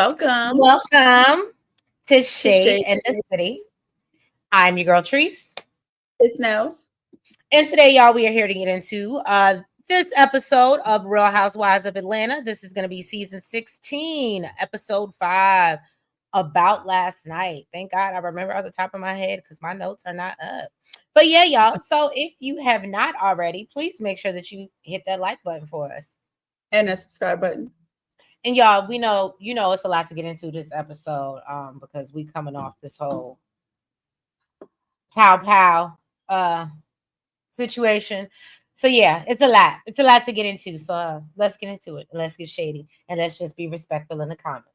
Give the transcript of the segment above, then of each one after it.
Welcome Welcome to to Shade Shade and the City. I'm your girl Treese. It Snows. And today, y'all, we are here to get into this episode of Real Housewives of Atlanta. This is going to be season 16, episode 5, about last night. Thank God I remember off the top of my head because my notes are not up. But yeah, y'all. So if you have not already, please make sure that you hit that like button for us. And a subscribe button. And y'all, we know, it's a lot to get into this episode because we coming off this whole pow pow situation. So yeah, it's a lot. It's a lot to get into. So let's get into it. Let's get shady and let's just be respectful in the comments.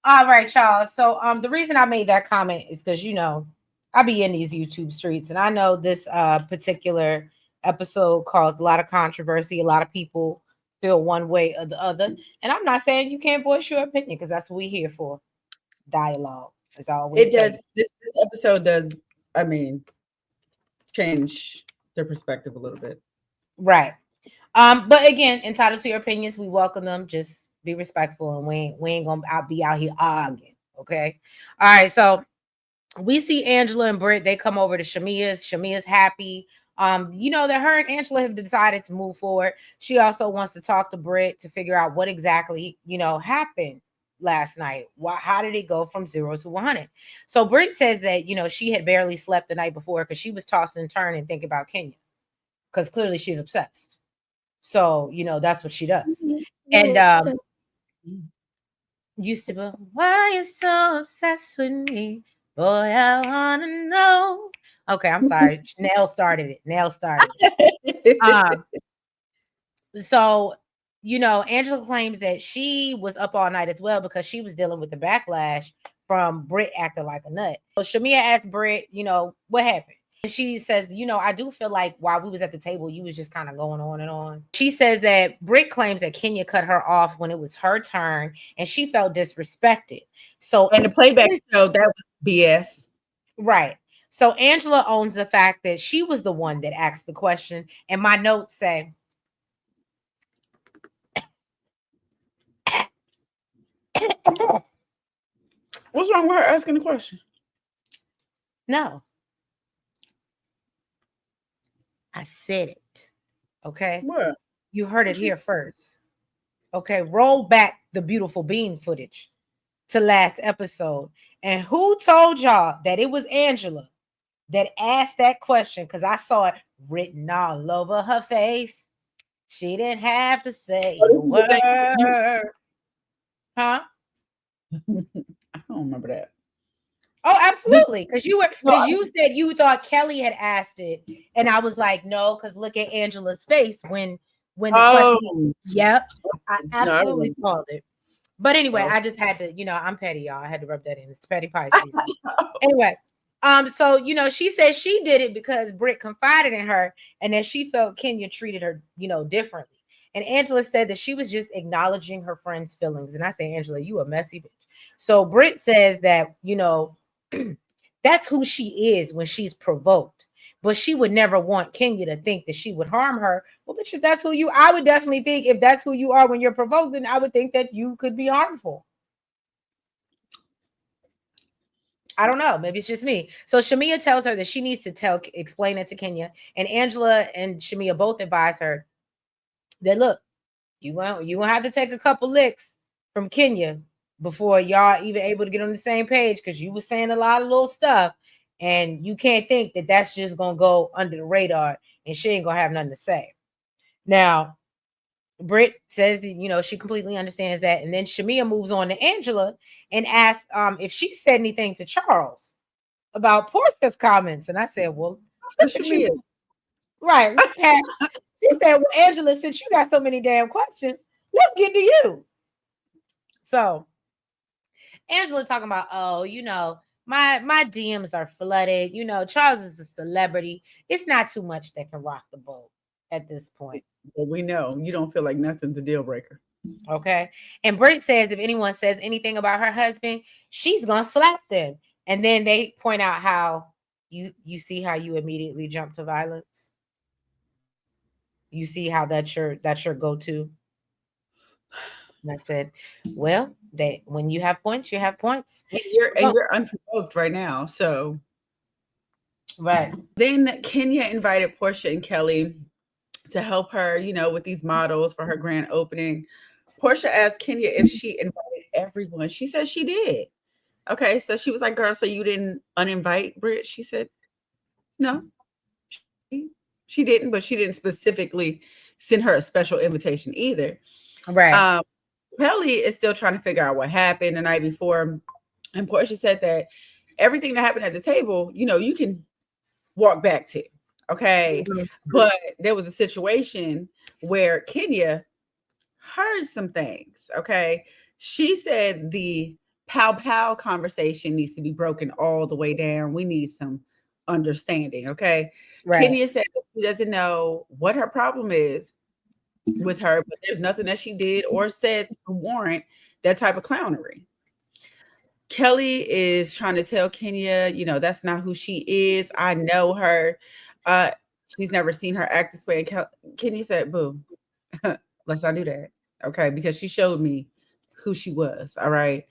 All right, y'all. So the reason I made that comment is because I be in these YouTube streets and I know this particular episode caused a lot of controversy. A lot of people feel one way or the other. And I'm not saying you can't voice your opinion because that's what we're here for. Dialogue, as I always It say. does this episode does, I mean, change their perspective a little bit. Right. But again, entitled to your opinions, we welcome them. Just be respectful and we ain't gonna be out here arguing. Okay. All right, so we see Angela and Britt. They come over to Shamia's. Shamia's happy. That her and Angela have decided to move forward. She also wants to talk to Britt to figure out what exactly, happened last night. How did it go from 0 to 100? So Britt says that, she had barely slept the night before because she was tossing and turning thinking about Kenya because clearly she's obsessed. So, that's what she does. And used to be, why you so obsessed with me? Boy, I wanna know. Okay, I'm sorry. Nell started it. Nell started it. So Angela claims that she was up all night as well because she was dealing with the backlash from Britt acting like a nut. So Shamia asked Britt, what happened? And she says, I do feel like while we was at the table, you was just kind of going on and on. She says that Britt claims that Kenya cut her off when it was her turn and she felt disrespected. So and the playback show, that was BS. Right. So Angela owns the fact that she was the one that asked the question. And my notes say, What's wrong with her asking the question? no. I said it. Okay. What? You heard it here first. Okay. Roll back the beautiful bean footage to last episode. And who told y'all that it was Angela that asked that question? Because I saw it written all over her face. She didn't have to say a word. Huh? I don't remember that. Oh, absolutely. Because you said you thought Kelly had asked it, and I was like, no, because look at Angela's face when the question. Yep, I absolutely called it. But anyway, I just had to, I'm petty, y'all. I had to rub that in. It's petty pie season. Anyway, so she said she did it because Britt confided in her, and that she felt Kenya treated her, differently. And Angela said that she was just acknowledging her friend's feelings. And I say, Angela, you a messy bitch. So Britt says that, that's who she is when she's provoked. But she would never want Kenya to think that she would harm her. Well, but if that's who you, I would definitely think if that's who you are when you're provoked, then I would think that you could be harmful. I don't know. Maybe it's just me. So Shamia tells her that she needs to explain it to Kenya. And Angela and Shamia both advise her that, look, you're gonna have to take a couple licks from Kenya before y'all even able to get on the same page, because you were saying a lot of little stuff and you can't think that that's just gonna go under the radar and she ain't gonna have nothing to say. Now Britt says that, she completely understands that. And then Shamia moves on to Angela and asks if she said anything to Charles about Portia's comments. And I said, well, look at you. Right. Look past. She said, well, Angela, since you got so many damn questions, let's get to you. So Angela talking about, oh, my DMs are flooded. Charles is a celebrity. It's not too much that can rock the boat at this point. But we know you don't feel like nothing's a deal breaker. Okay. And Britt says if anyone says anything about her husband, she's gonna slap them. And then they point out how you see how you immediately jump to violence. You see how that's your go-to. And I said, well, that when you have points, you have points. And you're unprovoked right now. So right. Then Kenya invited Portia and Kelly to help her, with these models for her grand opening. Portia asked Kenya if she invited everyone. She said she did. Okay, so she was like, girl, so you didn't uninvite Britt? She said, no, she didn't, but she didn't specifically send her a special invitation either. Right. Kelly is still trying to figure out what happened the night before. And Portia said that everything that happened at the table, you can walk back to. Okay. Mm-hmm. But there was a situation where Kenya heard some things. Okay. She said the pow conversation needs to be broken all the way down. We need some understanding. Okay. Right. Kenya said she doesn't know what her problem is with her, but there's nothing that she did or said to warrant that type of clownery. Kelly is trying to tell Kenya, that's not who she is. I know her. She's never seen her act this way. And Kenya said, boo, let's not do that. Okay. Because she showed me who she was. All right.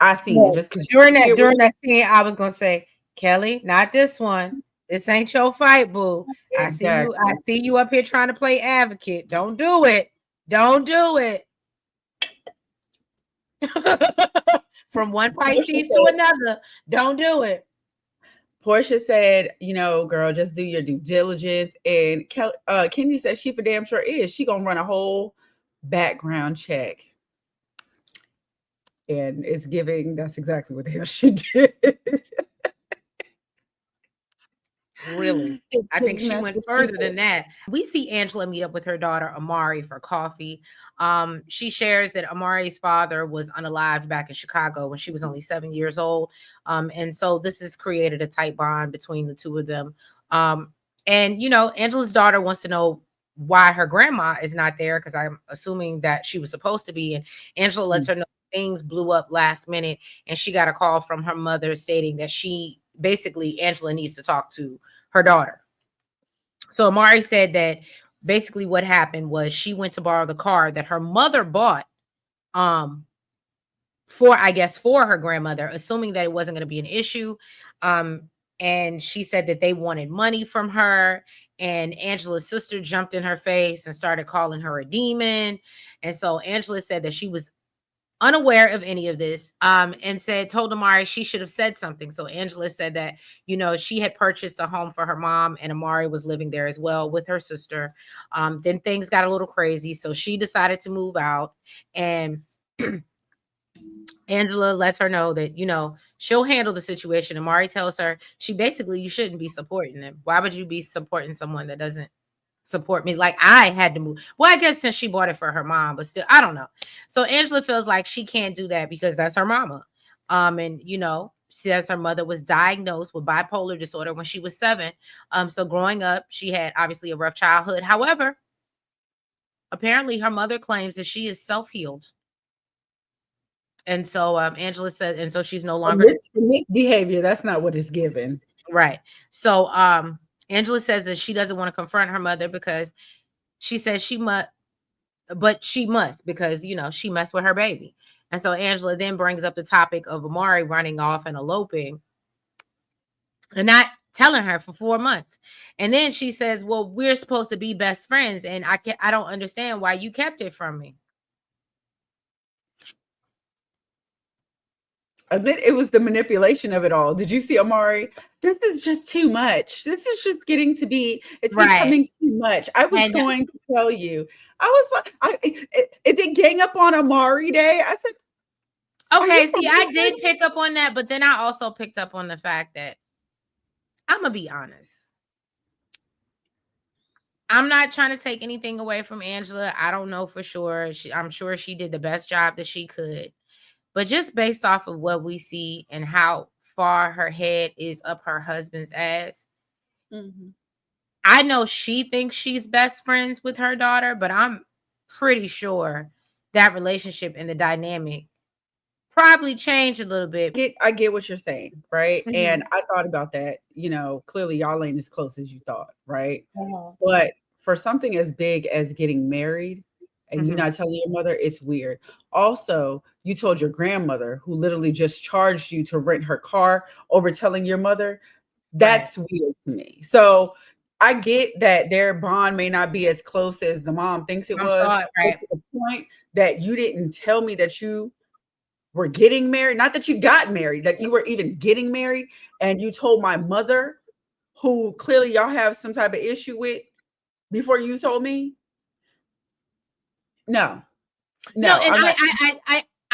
I seen it just because during that scene, I was gonna say, Kelly, not this one. This ain't your fight, boo. Exactly. I see you up here trying to play advocate. Don't do it. Don't do it. From one Pisces to another. Don't do it. Portia said, girl, just do your due diligence. And Kenya said she for damn sure is. She gonna run a whole background check. And it's giving, that's exactly what the hell she did. Really? I think she went further than that. We see Angela meet up with her daughter Amari for coffee. She shares that Amari's father was unalived back in Chicago when she was only 7 years old. And so this has created a tight bond between the two of them. And Angela's daughter wants to know why her grandma is not there, because I'm assuming that she was supposed to be. And Angela lets her know things blew up last minute, and she got a call from her mother stating that Angela needs to talk to her daughter. So Amari said that basically what happened was she went to borrow the car that her mother bought for her grandmother, assuming that it wasn't going to be an issue. And she said that they wanted money from her, and Angela's sister jumped in her face and started calling her a demon. And so Angela said that she was unaware of any of this, and told Amari she should have said something. So Angela said that, she had purchased a home for her mom, and Amari was living there as well with her sister. Then things got a little crazy, so she decided to move out, and Angela lets her know that, she'll handle the situation. Amari tells her you shouldn't be supporting them. Why would you be supporting someone that doesn't support me? Like, I had to move. Well, I guess since she bought it for her mom, but still, I don't know. So Angela feels like she can't do that because that's her mama. And she says her mother was diagnosed with bipolar disorder when she was 7. So growing up, she had obviously a rough childhood. However, apparently her mother claims that she is self-healed. And so Angela said, and so she's no longer misbehavior. That's not what it's given. Right. So Angela says that she doesn't want to confront her mother because she says she must because, she messed with her baby. And so Angela then brings up the topic of Amari running off and eloping and not telling her for 4 months. And then she says, well, we're supposed to be best friends, and I don't understand why you kept it from me. And then it was the manipulation of it all. Did you see Amari? This is just too much. This is just getting to be, it's becoming too much. I was going to tell you. I was like, is it gang up on Amari Day? I said, okay, see, I did pick up on that, but then I also picked up on the fact that, I'm going to be honest, I'm not trying to take anything away from Angela. I don't know for sure. I'm sure she did the best job that she could. But just based off of what we see and how far her head is up her husband's ass, I know she thinks she's best friends with her daughter, but I'm pretty sure that relationship and the dynamic probably changed a little bit. I get what you're saying, right? And I thought about that. Clearly y'all ain't as close as you thought, right? But for something as big as getting married and you not telling your mother, it's weird. Also, you told your grandmother, who literally just charged you to rent her car, over telling your mother. That's weird to me. So I get that their bond may not be as close as the mom thinks it was. But to the point that you didn't tell me that you were getting married, not that you got married, that you were even getting married, and you told my mother, who clearly y'all have some type of issue with, before you told me. No, and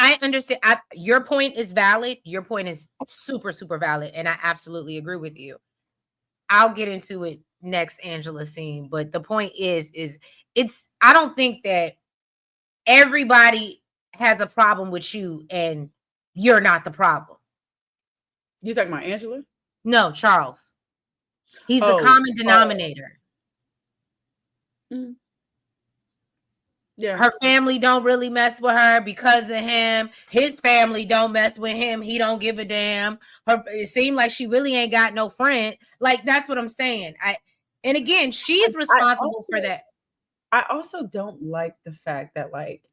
I understand. Your point is valid. Your point is super, super valid, and I absolutely agree with you. I'll get into it next, Angela scene, but the point is it's. I don't think that everybody has a problem with you, and you're not the problem. You talking about Angela? No, Charles. He's the common denominator. Yeah. Her family don't really mess with her because of him. His family don't mess with him. He don't give a damn. It seemed like she really ain't got no friend. Like, that's what I'm saying. And again, she's responsible for that. I also don't like the fact that, like,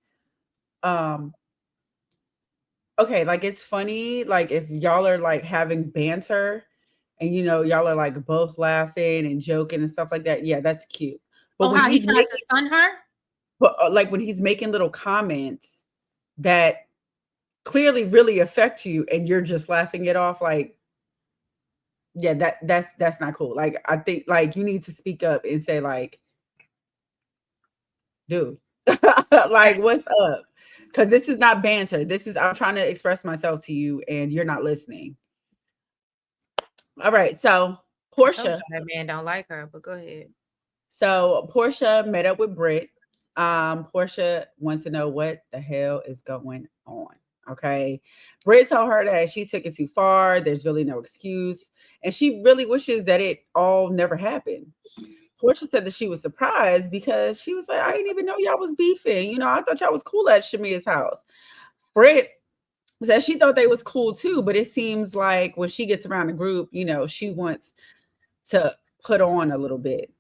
okay, like, it's funny, like, if y'all are like having banter and y'all are like both laughing and joking and stuff like that, yeah, that's cute. But how he tries to stun her? But like when he's making little comments that clearly really affect you and you're just laughing it off, like, yeah, that's not cool. Like, I think, like, you need to speak up and say, like, dude, like, what's up? Because this is not banter. I'm trying to express myself to you and you're not listening. All right, so Portia. That man don't like her, but go ahead. So Portia met up with Britt. Portia wants to know what the hell is going on. Okay. Britt told her that she took it too far. There's really no excuse. And she really wishes that it all never happened. Portia said that she was surprised because she was like, I didn't even know y'all was beefing. I thought y'all was cool at Shamia's house. Britt said she thought they was cool too, but it seems like when she gets around the group, she wants to put on a little bit.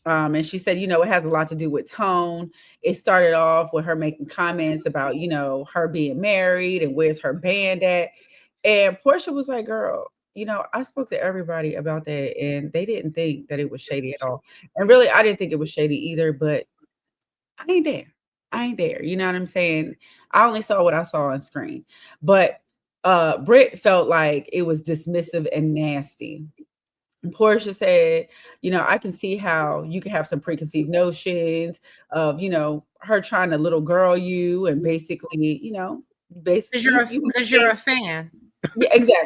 And she said, it has a lot to do with tone. It started off with her making comments about, her being married and where's her band at. And Portia was like, girl, I spoke to everybody about that and they didn't think that it was shady at all. And really, I didn't think it was shady either, but I ain't there. You know what I'm saying? I only saw what I saw on screen. But Britt felt like it was dismissive and nasty. Portia said, I can see how you can have some preconceived notions of, her trying to little girl you and basically, because you're a fan. Yeah,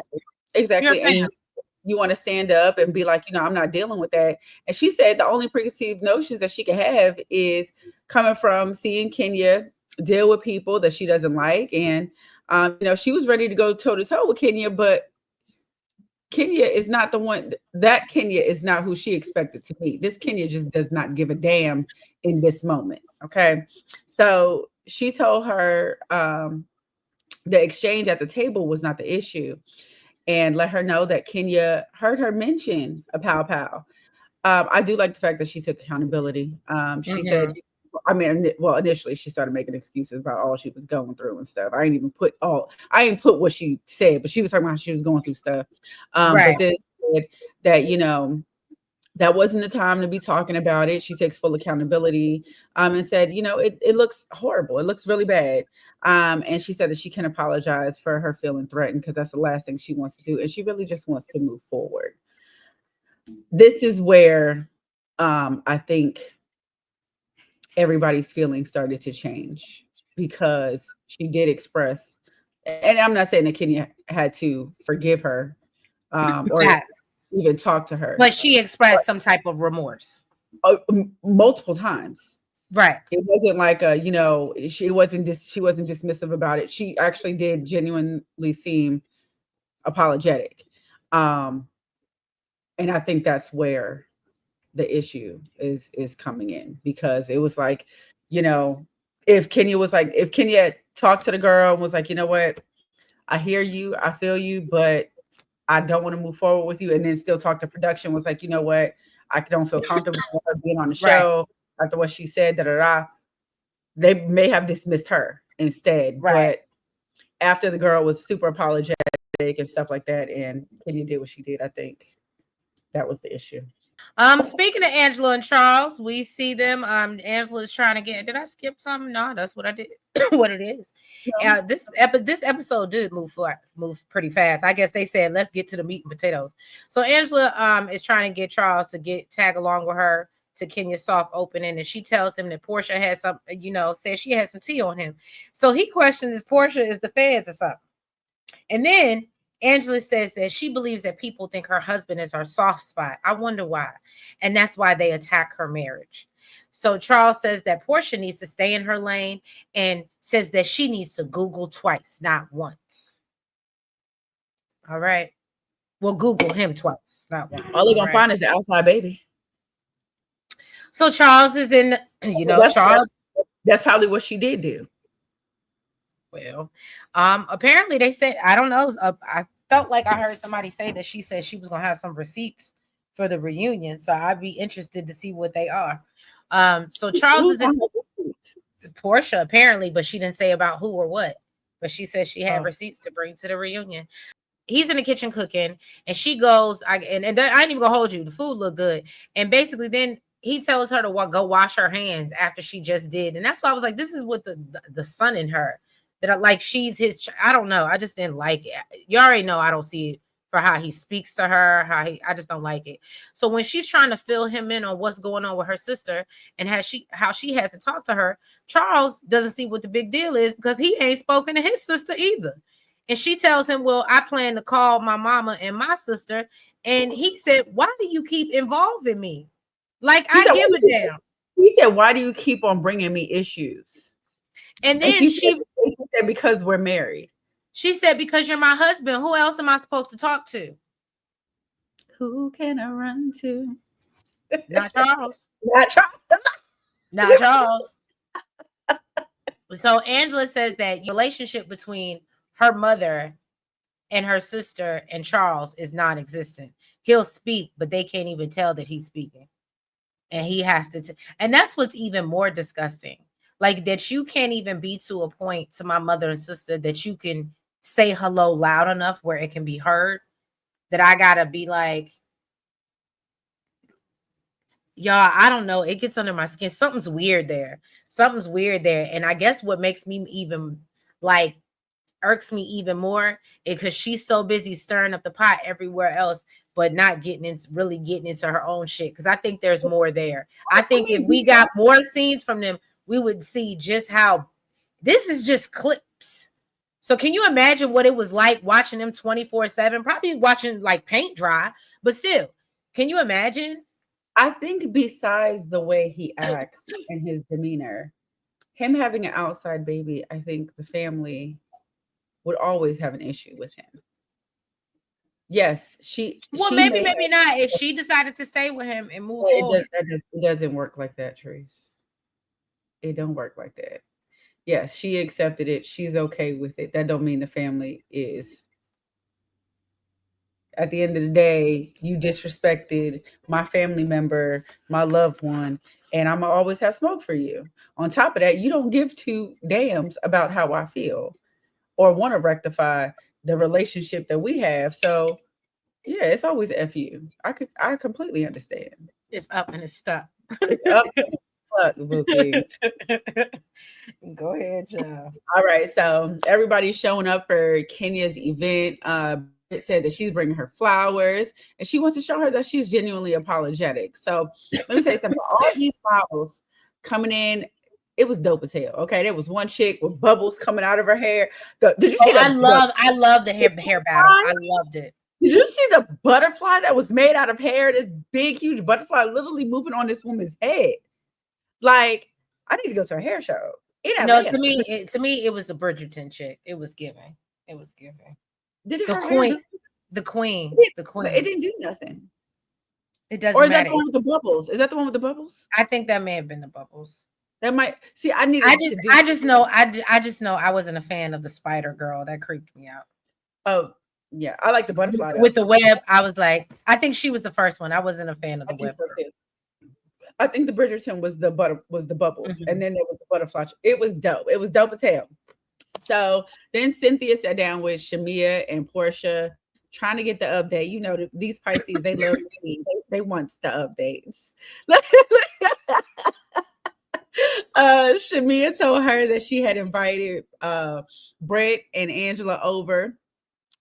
exactly. And you want to stand up and be like, I'm not dealing with that. And she said the only preconceived notions that she can have is coming from seeing Kenya deal with people that she doesn't like. And, she was ready to go toe to toe with Kenya, but Kenya is not the one. That Kenya is not who she expected to be. This Kenya just does not give a damn in this moment. Okay. So she told her the exchange at the table was not the issue and let her know that Kenya heard her mention a pow pow. I do like the fact that she took accountability. She said, initially she started making excuses about all she was going through and stuff. I ain't put what she said, but she was talking about how she was going through stuff. But this said that, that wasn't the time to be talking about it. She takes full accountability and said, it looks horrible. It looks really bad. And she said that she can apologize for her feeling threatened because that's the last thing she wants to do. And she really just wants to move forward. This is where I think everybody's feelings started to change because she did express, and I'm not saying that Kenya had to forgive her or even talk to her, but she expressed some type of remorse. multiple times. Right. It wasn't like she wasn't dismissive about it. She actually did genuinely seem apologetic. Um, and I think that's where the issue is coming in, because it was like, if Kenya talked to the girl and was like, you know what, I hear you, I feel you, but I don't want to move forward with you, and then still talk to production, was like, you know what, I don't feel comfortable with her being on the Right. show after what she said, da da da. They may have dismissed her instead. Right. But after the girl was super apologetic and stuff like that, and Kenya did what she did, I think that was the issue. Speaking of Angela and Charles, we see them. Angela's trying to get. Did I skip something? No, that's what I did. What it is. No. This episode did move pretty fast. I guess they said let's get to the meat and potatoes. So Angela is trying to get Charles to tag along with her to Kenya's soft opening, and she tells him that Portia has some, says she has some tea on him. So he questions if Portia is the feds or something, and then Angela says that she believes that people think her husband is her soft spot. I wonder why. And that's why they attack her marriage. So Charles says that Portia needs to stay in her lane and says that she needs to Google twice, not once. All right. Well, Google him twice, not once. All they're going to find is the outside baby. So Charles is in, Charles. That's probably what she did do. Well, apparently they said, I don't know. I felt like I heard somebody say that she said she was going to have some receipts for the reunion. So I'd be interested to see what they are. So Charles is in Portia, apparently, but she didn't say about who or what. But she said she had receipts to bring to the reunion. He's in the kitchen cooking, and she goes, and I ain't even gonna hold you. The food looked good. And basically then he tells her to go wash her hands after she just did. And that's why I was like, this is what the son in her. That like she's his, I don't know. I just didn't like it. You already know I don't see it for how he speaks to her, I just don't like it. So when she's trying to fill him in on what's going on with her sister and how she hasn't talked to her, Charles doesn't see what the big deal is because he ain't spoken to his sister either. And she tells him, well, I plan to call my mama and my sister. And he said, why do you keep involving me? Like, I give a damn. He said, why do you keep on bringing me issues? And then she said, because we're married. She said, because you're my husband. Who else am I supposed to talk to? Who can I run to? Not Charles. Not Charles. Not Charles. So Angela says that the relationship between her mother and her sister and Charles is non-existent. He'll speak, but they can't even tell that he's speaking. And he has to. And that's what's even more disgusting. Like that you can't even be to a point to my mother and sister that you can say hello loud enough where it can be heard, that I gotta be like, y'all, I don't know. It gets under my skin. Something's weird there. And I guess what makes me even like irks me even more is because she's so busy stirring up the pot everywhere else, but not getting into her own shit. Because I think there's more there. I think if we got more scenes from them, we would see just how this is just clips. So can you imagine what it was like watching them 24/7? Probably watching like paint dry, but still, can you imagine? I think besides the way he acts and his demeanor, him having an outside baby, I think the family would always have an issue with him. Yes, maybe not. If she decided to stay with him and move forward. It doesn't work like that, Trace. It don't work like that. Yes, she accepted it. She's okay with it. That don't mean the family is. At the end of the day, you disrespected my family member, my loved one, and I'm gonna always have smoke for you. On top of that, you don't give two damns about how I feel or want to rectify the relationship that we have. So yeah, it's always F you. I completely understand. It's up and it's stuck. It's up and it's stuck, Go ahead, Joe. All right, so everybody's showing up for Kenya's event. It said that she's bringing her flowers and she wants to show her that she's genuinely apologetic. So let me say something. All these flowers coming in, it was dope as hell. Okay, there was one chick with bubbles coming out of her hair. Did you see that? I love the hair battle. I loved it. Did you see the butterfly that was made out of hair? This big, huge butterfly literally moving on this woman's head. Like, I need to go to a hair show in No, Atlanta. to me, it was the Bridgerton chick. It was giving. It was giving. Did it The her hair queen, do? the queen, the But it queen. didn't do nothing. It Or doesn't is that matter. the one with the bubbles? Is that the one with the bubbles? I think that may have been the bubbles. That might see. I needed to do. I just know I wasn't a fan of the spider girl. That creeped me out. Oh yeah, I like the butterfly though. With the web, I was like, I think she was the first one. I wasn't a fan of the I think web. so too. I think the Bridgerton was the bubbles, and then there was the butterfly. It was dope. It was dope as hell. So then Cynthia sat down with Shamia and Portia, trying to get the update. You know, these Pisces, they love me. They want the updates. Shamia told her that she had invited Brett and Angela over.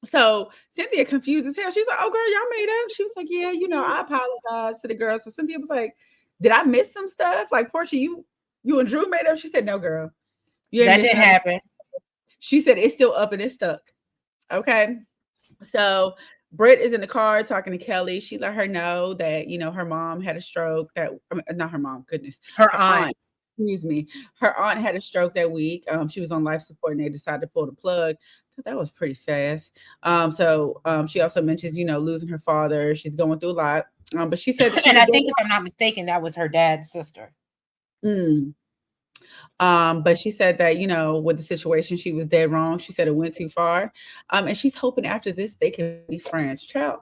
So Cynthia confused as hell. She's like, "Oh, girl, y'all made up." She was like, "Yeah, you know, I apologize to the girls." So Cynthia was like, "Did I miss some stuff? Like, Portia, you and Drew made up?" She said, "No, girl, you that didn't happen." She said, "It's still up and it's stuck." Okay, so Britt is in the car talking to Kelly. She let her know that, you know, her mom had a stroke. That not her mom, goodness, Her aunt. Excuse me. Her aunt had a stroke that week. She was on life support and they decided to pull the plug. That was pretty fast. She also mentions, you know, losing her father. She's going through a lot. But she said, and I think if I'm not mistaken, that was her dad's sister. But she said that, you know, with the situation, she was dead wrong. She said it went too far. And she's hoping after this they can be friends. Child,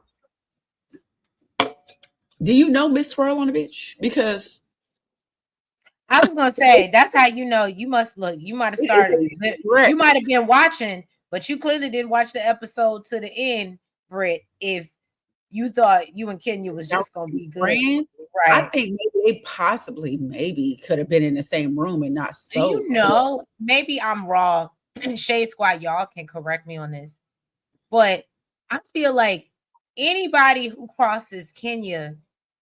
do you know Miss Twirl on the bitch? Because I was gonna say that's how you know you must look. You might have started. You might have been watching, but you clearly didn't watch the episode to the end, Britt. If you thought you and Kenya was just gonna be good, friends, right? I think maybe they could have been in the same room and not. Do you know? Maybe I'm wrong. Shade Squad, y'all can correct me on this, but I feel like anybody who crosses Kenya,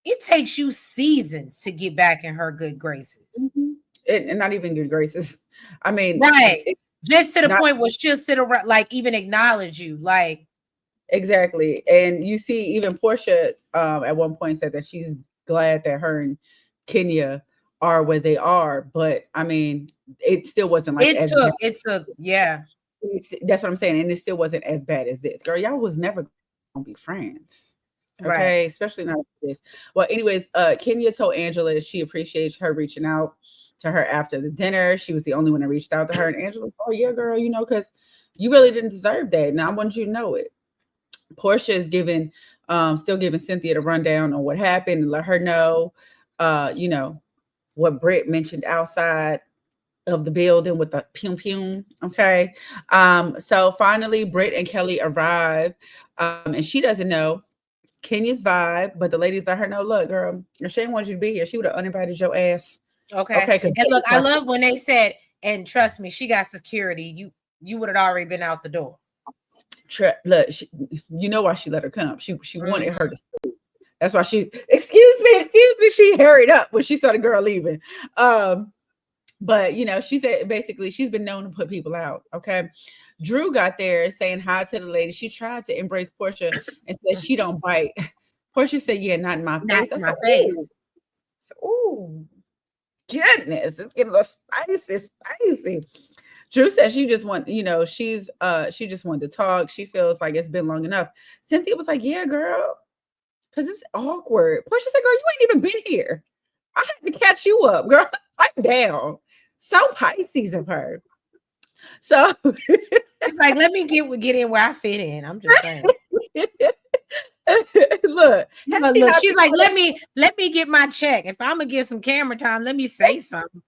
it takes you seasons to get back in her good graces. And not even good graces. I mean, right. Just to the point where she'll sit around, like, even acknowledge you. Like, exactly. And you see, even Portia at one point said that she's glad that her and Kenya are where they are. But I mean, it still wasn't like it took, yeah. That's what I'm saying. And it still wasn't as bad as this. Girl, y'all was never gonna be friends. Okay, right. Especially not this. Well, anyways, Kenya told Angela that she appreciates her reaching out to her after the dinner. She was the only one that reached out to her. And Angela's, "Oh yeah, girl, you know, because you really didn't deserve that. And I want you to know it." Portia is still giving Cynthia the rundown on what happened and let her know, you know, what Britt mentioned outside of the building with the pum. Okay. So finally Britt and Kelly arrive, and she doesn't know Kenya's vibe, but the ladies let her know, "Look, girl, if she didn't want you to be here, she would have uninvited your ass." Okay. And look, I love when they said, and trust me, she got security. You would have already been out the door. Look, you know why she let her come. She wanted her to stay. That's why she, excuse me, she hurried up when she saw the girl leaving. But you know, she said basically she's been known to put people out. Okay. Drew got there saying hi to the lady. She tried to embrace Portia and said she don't bite. Portia said, "Yeah, not in my face." Not in my face. Oh, goodness, it's getting a little spicy. Drew said she just she just wanted to talk. She feels like it's been long enough. Cynthia was like, "Yeah, girl, because it's awkward." Portia said, "Girl, you ain't even been here. I had to catch you up, girl. I'm down." So Pisces of her. So it's like, let me get in where I fit in. I'm just saying. Look, she's like, let me get my check. If I'm gonna get some camera time, let me say something.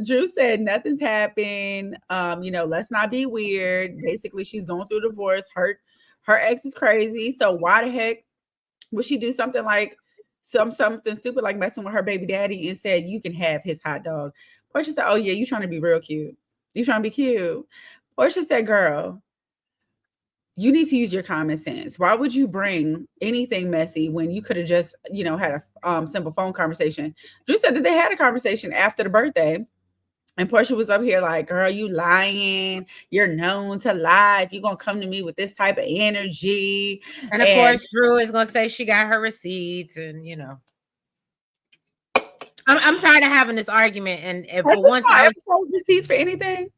Drew said nothing's happened. You know, let's not be weird. Basically, she's going through a divorce. Her ex is crazy. So why the heck would she do something like something stupid like messing with her baby daddy and said, "You can have his hot dog"? Portia said, "Oh yeah, you trying to be real cute. You trying to be cute." Portia said, "Girl, you need to use your common sense. Why would you bring anything messy when you could have just, you know, had a simple phone conversation?" Drew said that they had a conversation after the birthday. And Portia was up here like, girl, you lying. You're known to lie. If you're going to come to me with this type of energy. And of And course, Drew is going to say she got her receipts and, you know. I'm tired of having this argument. And has for this one show time, ever sold receipts for anything?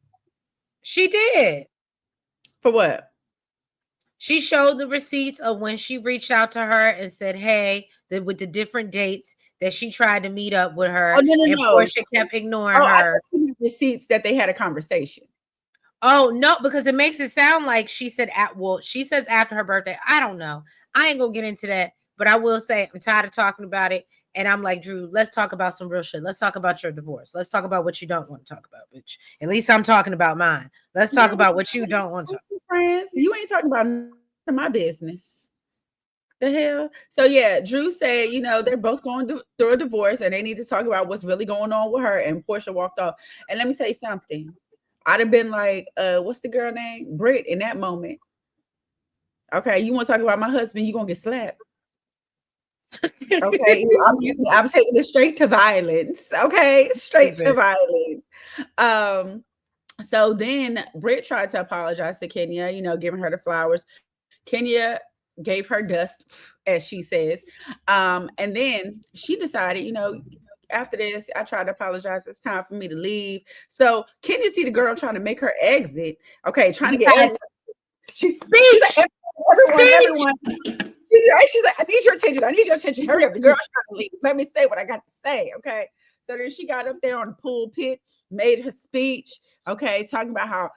she did. For what? She showed the receipts of when she reached out to her and said, hey, with the different dates that she tried to meet up with Oh, her. no, no, And no. Portia kept ignoring Oh, I her. thought you meant receipts that they had a conversation. Oh, no, because it makes it sound like she said she says after her birthday. I don't know. I ain't gonna get into that, but I will say I'm tired of talking about it. And I'm like, Drew, let's talk about some real shit. Let's talk about your divorce. Let's talk about what you don't want to talk about, bitch. At least I'm talking about mine. Let's talk about what you don't want to talk about. Friends, you ain't talking about none of my business. The hell? So yeah, Drew said, they're both going through a divorce and they need to talk about what's really going on with her. And Portia walked off. And let me say something. I'd have been like, what's the girl name? Britt in that moment. Okay, you want to talk about my husband, you're gonna get slapped. Okay. I'm taking it straight to violence. Okay, straight to violence. So then Britt tried to apologize to Kenya, giving her the flowers. Kenya gave her dust, as she says. And then she decided, after this, I tried to apologize. It's time for me to leave. So Kenya see the girl trying to make her exit. Okay, trying to get exit. She's like, everyone. She's like, I need your attention. I need your attention. Hurry up. The girl's trying to leave. Let me say what I got to say. Okay. So then she got up there on the pulpit, made her speech. Okay. Talking about how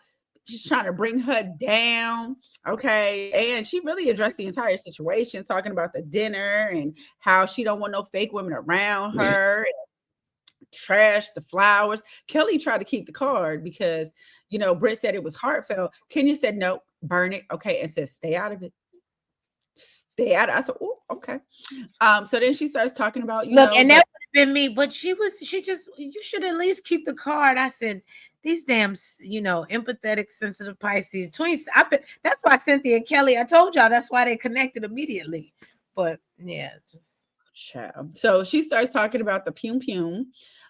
she's trying to bring her down. Okay. And she really addressed the entire situation, talking about the dinner and how she don't want no fake women around her. Trash the flowers. Kelly tried to keep the card because, Britt said it was heartfelt. Kenya said, nope, burn it. Okay. And said, stay out of it. Stay out. I said, oh, okay. So then she starts talking about, and that would have been me, but you should at least keep the card. I said, these damn, empathetic, sensitive Pisces twins. That's why Cynthia and Kelly, I told y'all that's why they connected immediately. But yeah, just so she starts talking about the pum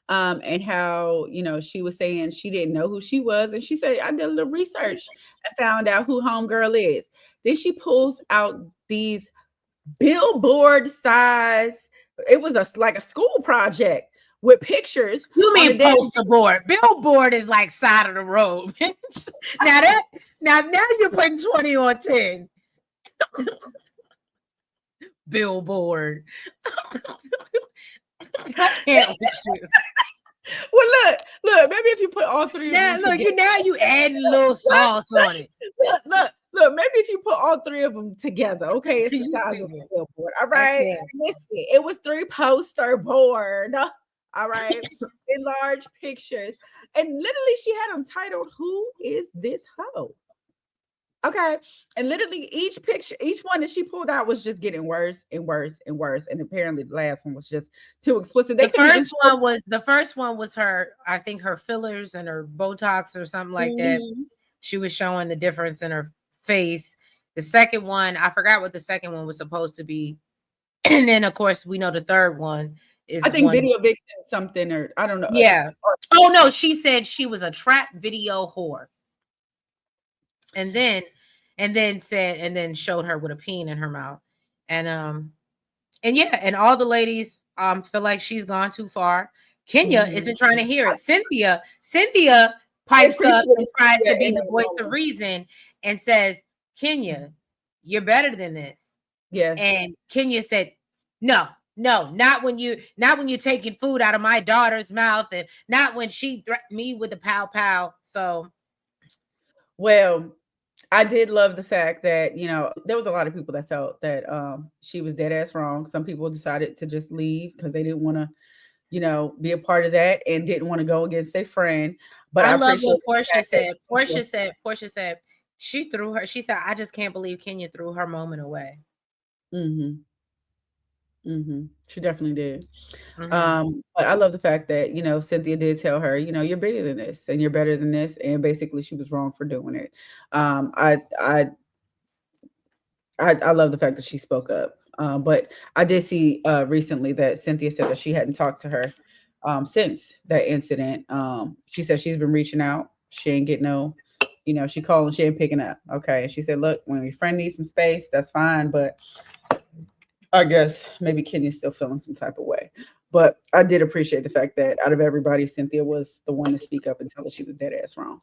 and how, she was saying she didn't know who she was. And she said, I did a little research and found out who homegirl is. Then she pulls out these billboard size. It was like a school project with pictures. You mean poster board? Billboard is like side of the road. now you're putting 20 on 10. Billboard. I can't with you. Well, look. Maybe if you put all three of them together. Now you add a little sauce on it. Look. Maybe if you put all three of them together, okay, it's the size of a billboard. All right, it was 3 poster board. All right, enlarged pictures, and literally she had them titled, "Who is this hoe?" Okay. And literally each picture, each one that she pulled out was just getting worse and worse and worse. And apparently the last one was just too explicit. The first one was her, I think her fillers and her Botox or something like that. She was showing the difference in her face. The second one, I forgot what the second one was supposed to be. And then of course we know the third one is, I think Video Vixen something, or I don't know. Yeah. Oh no, she said she was a trap video whore. And then showed her with a peen in her mouth. And yeah, and all the ladies feel like she's gone too far. Kenya isn't trying to hear it. Cynthia pipes up and tries to be the voice of reason and says, Kenya, you're better than this. Yeah. And Kenya said, no, not when you're taking food out of my daughter's mouth, and not when she threatened me with a pow. So, well, I did love the fact that, there was a lot of people that felt that she was dead ass wrong. Some people decided to just leave because they didn't want to, be a part of that and didn't want to go against their friend. But I love what Portia said. Portia said she said, I just can't believe Kenya threw her moment away. She definitely did. But I love the fact that, Cynthia did tell her, you're bigger than this and you're better than this. And basically she was wrong for doing it. I love the fact that she spoke up. But I did see recently that Cynthia said that she hadn't talked to her since that incident. She said she's been reaching out. She ain't getting no, she calling, she ain't picking up. Okay. And she said, look, when your friend needs some space, that's fine. But I guess maybe Kenya's still feeling some type of way. But I did appreciate the fact that out of everybody, Cynthia was the one to speak up and tell her she was dead ass wrong.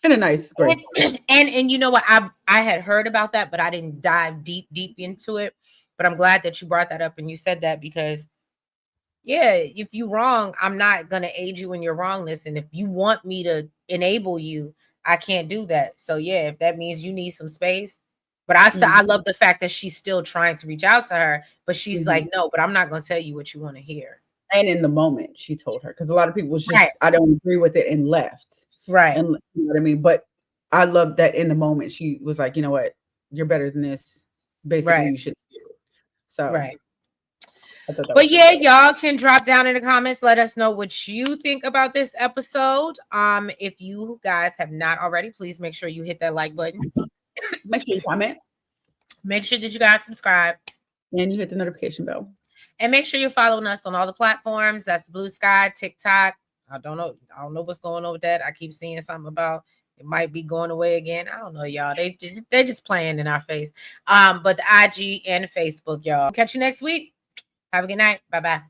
And a nice, graceful. And you know what? I had heard about that, but I didn't dive deep into it. But I'm glad that you brought that up and you said that, because yeah, if you're wrong, I'm not gonna aid you in your wrongness. And if you want me to enable you, I can't do that. So yeah, if that means you need some space. But I love the fact that she's still trying to reach out to her, but she's like, no, but I'm not gonna tell you what you want to hear. And in the moment, she told her, because a lot of people was just, I don't agree with it, and left. Right. And you know what I mean? But I love that in the moment she was like, you know what, you're better than this. Basically, you should do it. So right. But yeah, y'all can drop down in the comments. Let us know what you think about this episode. If you guys have not already, please make sure you hit that like button. Make sure you comment. Make sure that you guys subscribe. And you hit the notification bell. And make sure you're following us on all the platforms. That's Blue Sky, TikTok. I don't know what's going on with that. I keep seeing something about it might be going away again. I don't know, y'all. They're just playing in our face. But the IG and Facebook, y'all. Catch you next week. Have a good night. Bye-bye.